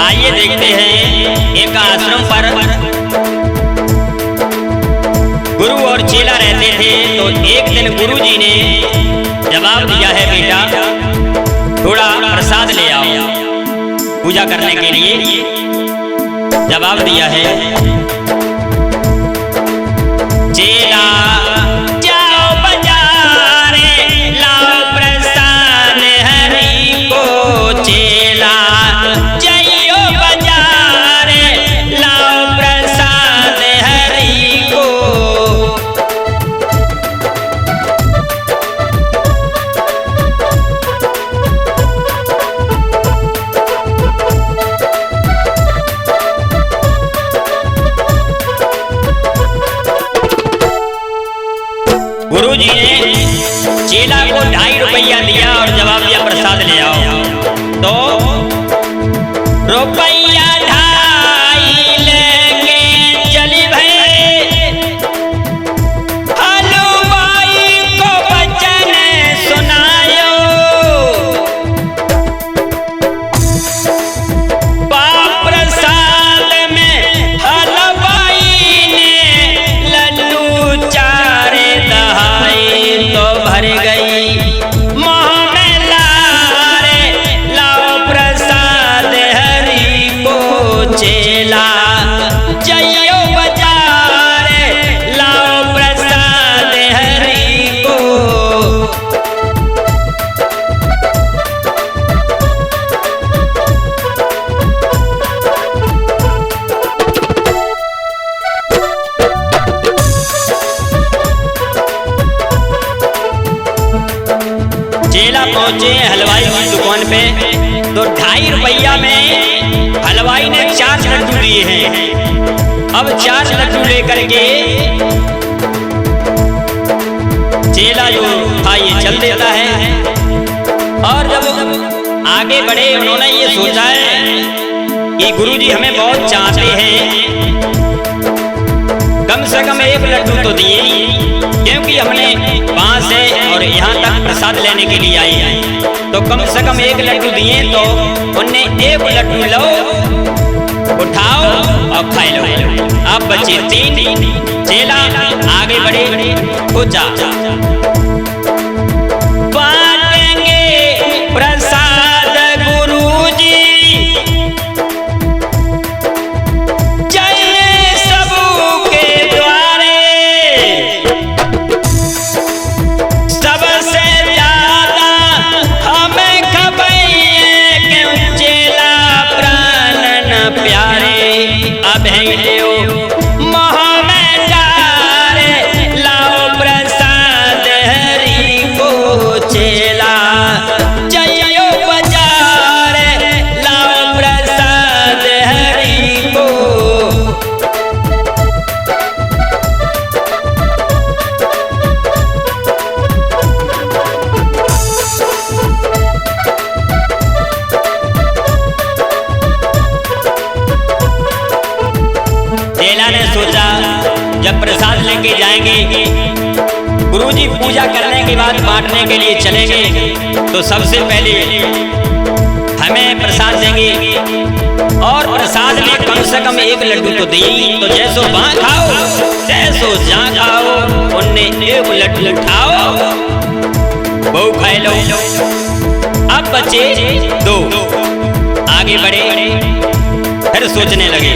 आइए देखते हैं, एक आश्रम पर गुरु और चेला रहते थे। तो एक दिन गुरुजी ने जवाब दिया है, बेटा थोड़ा प्रसाद ले आओ पूजा करने के लिए। जवाब दिया है, चेला जाओ बाजारे लाओ प्रसाद हरि को। चेला जाइयो बाजारे लाओ प्रसाद हरि को। गुरुजी ने चेला को 2.5 रुपया दिया और जवाब दिया, प्रसाद ले आओ। तो रुपया 2.5 लेके चली भाई, हलवाई को वचन सुनायो। प्रसाद में हलवाई ने लड्डू चारे तो भर गई मोह में लारे लाओ प्रसाद हरि को। चेला जइयो बाजारे लाओ प्रसाद हरि को। चेला पहुंचे हलवाई की दुकान पे, तो 2.5 रुपया में हलवाई ने 4 लड्डू दिए हैं। अब 4 लड्डू लेकर के चेला जो था ये चल देता है। और जब आगे बढ़े उन्होंने ये सोचा है कि गुरुजी हमें बहुत चाहते हैं, कम से कम 1 लड्डू तो दिए, क्योंकि हमने वहां से और यहाँ तक प्रसाद लेने के लिए आए हैं। तो कम से कम 1 लड्डू दिए, तो उनने 1 लड्डू लो उठाओ और खाए लो। अब बचे 3। चेला आगे बढ़े, पूछा बांटेंगे प्रसाद गुरुजी, जब प्रसाद लेके जाएंगे, गुरुजी पूजा करने के बाद बांटने के लिए चलेंगे, तो सबसे पहले हमें प्रसाद देंगे। और प्रसाद में कम से कम 1 लड्डू तो दिए, तो जैसो वहां खाओ तैसो जहां खाओ। उनने 1 लड्डू उठाओ बहु खाए लो। अब बचे 2। आगे बढ़े, फिर सोचने लगे,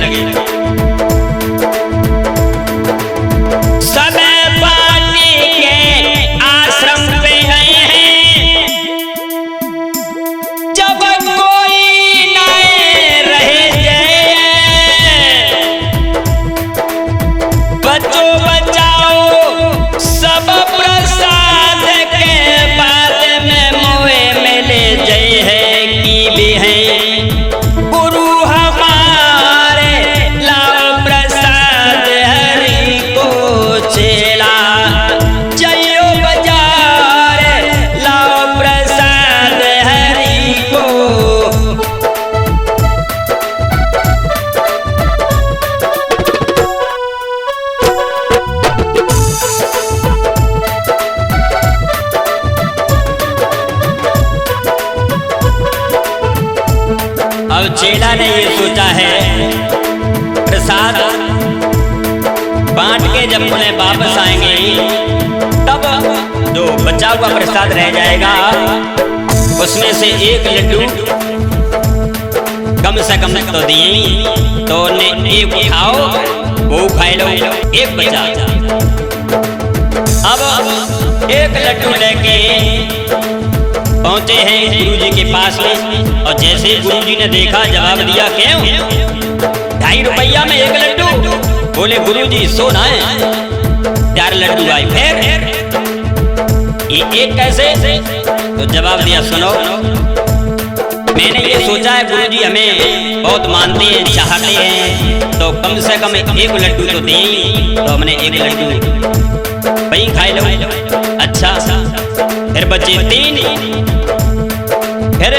गुरु हमारे लाओ चेला ने ये सोचा है प्रसाद बांट के जब उन्हें वापस आएंगे तब जो बचा हुआ प्रसाद रह जाएगा उसमें से एक लड्डू कम से कम तो दिए, तो उन्हें एक उठाओ वो खाए लो, एक बचा। अब एक लड्डू लेके पहुंचे हैं गुरुजी के पास में, और जैसे गुरुजी ने देखा जवाब दिया क्यों 2.5 रुपया में एक लड्डू? बोले गुरुजी सोना है 4 लड्डू आए, फिर ये एक कैसे? तो जवाब दिया सुनो, मैंने ये सोचा है गुरुजी हमें बहुत मानते हैं चाहते हैं, तो कम से कम एक लड्डू तो दें, तो हमने एक लड्डू वही खाए लो। अच्छा फिर बचे 3, फिर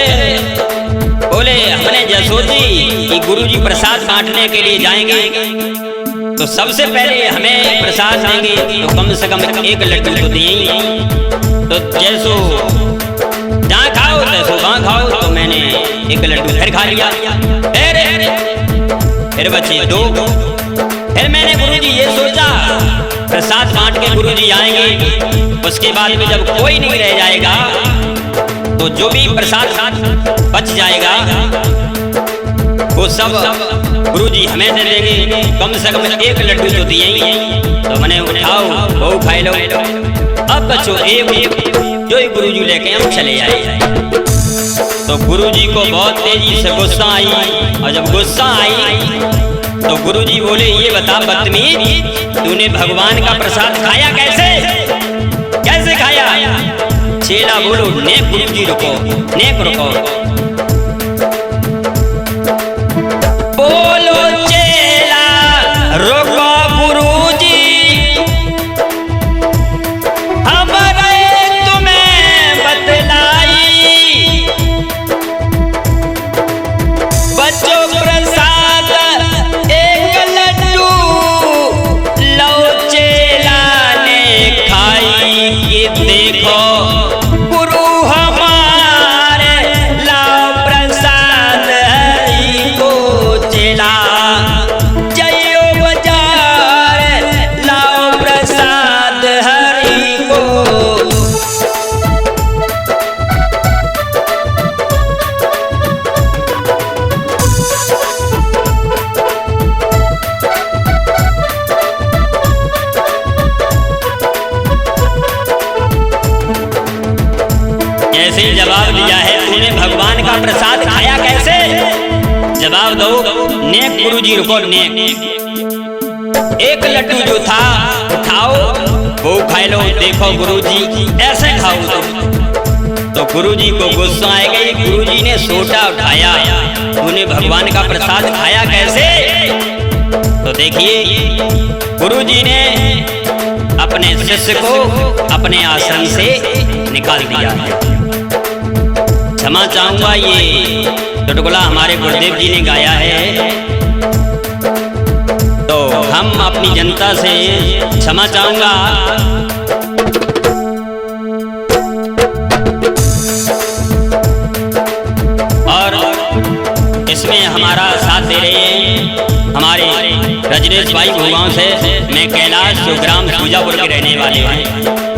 बोले हमने जो सोची कि गुरुजी प्रसाद बांटने के लिए जाएंगे तो सबसे पहले हमें प्रसाद देंगे, तो कम से कम एक लड्डू तो दें, तो जैसो जहाँ खाओ तैसो वहाँ खाओ, तो मैंने एक लड्डू फिर खा लिया। फिर बचे 2, फिर मैंने गुरुजी ये सोचा प्रसाद बांट के गुरुजी आएंगे, उसके बाद में जब कोई नहीं रह जाएगा तो जो भी प्रसाद बच जाएगा वो सब गुरुजी हमें दे देंगे, कम से कम एक लड्डू तो दिए ही, तो मैंने उठाओ वो खाए लो। अब बच्चों एक जो ही गुरुजी लेके हम चले आए, तो गुरुजी को बहुत तेजी से गुस्सा आई, और जब गुस्सा आई तो गुरुजी बोले ये बता बदतमीज तूने भगवान का प्रसाद खाया कैसे? कैसे खाया? चेला बोलो नेक गुरुजी रुको, नेक रुको। बोलो चेला रुको गुरुजी, हमने तुम्हें बतलाई बच्चों प्रसाद एक लड्डू लो चेला ने खाई, ये देखो गुरु हमारे लाओ प्रसाद हरि को, चेला जइयो बाजार लाओ प्रसाद हरि को। जैसे जवाब दिया है तूने भगवान का प्रसाद खाया कैसे? जवाब दो नेक गुरुजी रुको, नेक एक लड्डू जो था उठाओ वो खाए लो, देखो गुरुजी ऐसे खाओ, तो गुरुजी को गुस्सा आएगा, गुरुजी ने सोटा उठाया, तूने भगवान का प्रसाद खाया कैसे? तो देखिए गुरुजी ने अपने शिष्य को अपने आश्रम से निकाल दिया। क्षमा चाहूंगा ये चुटकुला हमारे गुरुदेव जी ने गाया है, तो हम अपनी जनता से क्षमा चाहूंगा। और इसमें हमारा साथ दे रहे हैं हमारे रजनीश भाई भुवाओं से, मैं कैलाश जो ग्राम सूजापुर के रहने वाले हैं।